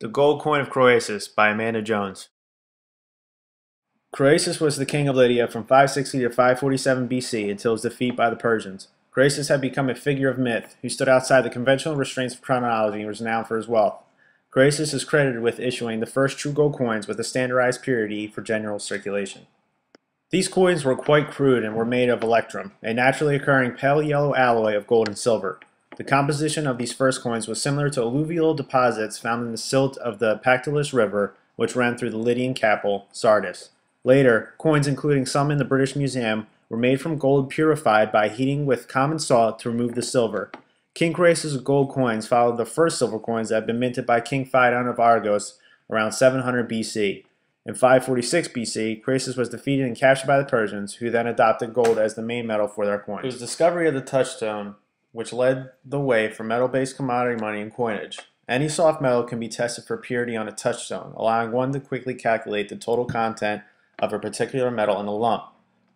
The Gold Coin of Croesus by Amanda Jones. Croesus was the king of Lydia from 560 to 547 BC until his defeat by the Persians. Croesus had become a figure of myth who stood outside the conventional restraints of chronology and was renowned for his wealth. Croesus is credited with issuing the first true gold coins with a standardized purity for general circulation. These coins were quite crude and were made of electrum, a naturally occurring pale yellow alloy of gold and silver. The composition of these first coins was similar to alluvial deposits found in the silt of the Pactolus River, which ran through the Lydian capital, Sardis. Later, coins, including some in the British Museum, were made from gold purified by heating with common salt to remove the silver. King Croesus' gold coins followed the first silver coins that had been minted by King Phaedon of Argos around 700 BC. In 546 BC, Croesus was defeated and captured by the Persians, who then adopted gold as the main metal for their coins. It was the discovery of the touchstone which led the way for metal-based commodity money and coinage. Any soft metal can be tested for purity on a touchstone, allowing one to quickly calculate the total content of a particular metal in a lump.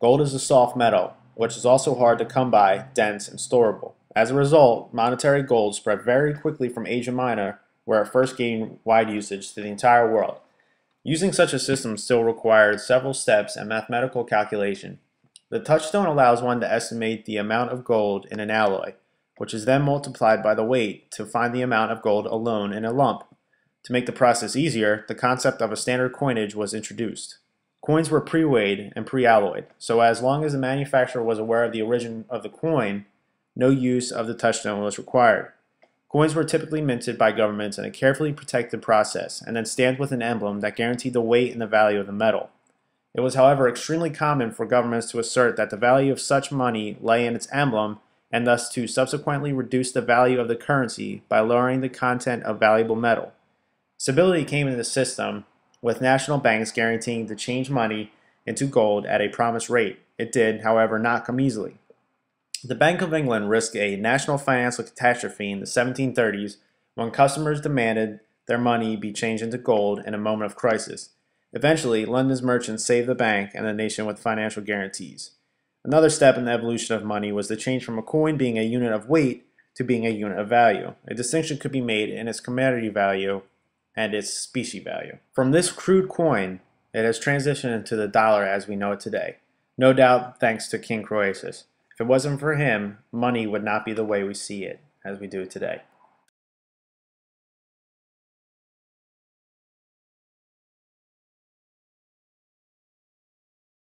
Gold is a soft metal, which is also hard to come by, dense, and storable. As a result, monetary gold spread very quickly from Asia Minor, where it first gained wide usage, to the entire world. Using such a system still required several steps and mathematical calculation. The touchstone allows one to estimate the amount of gold in an alloy, which is then multiplied by the weight to find the amount of gold alone in a lump. To make the process easier, the concept of a standard coinage was introduced. Coins were pre-weighed and pre-alloyed, so as long as the manufacturer was aware of the origin of the coin, no use of the touchstone was required. Coins were typically minted by governments in a carefully protected process, and then stamped with an emblem that guaranteed the weight and the value of the metal. It was, however, extremely common for governments to assert that the value of such money lay in its emblem, and thus to subsequently reduce the value of the currency by lowering the content of valuable metal. Stability came into the system, with national banks guaranteeing to change money into gold at a promised rate. It did, however, not come easily. The Bank of England risked a national financial catastrophe in the 1730s when customers demanded their money be changed into gold in a moment of crisis. Eventually, London's merchants saved the bank and the nation with financial guarantees. Another step in the evolution of money was the change from a coin being a unit of weight to being a unit of value. A distinction could be made in its commodity value and its specie value. From this crude coin, it has transitioned into the dollar as we know it today. No doubt thanks to King Croesus. If it wasn't for him, money would not be the way we see it as we do today.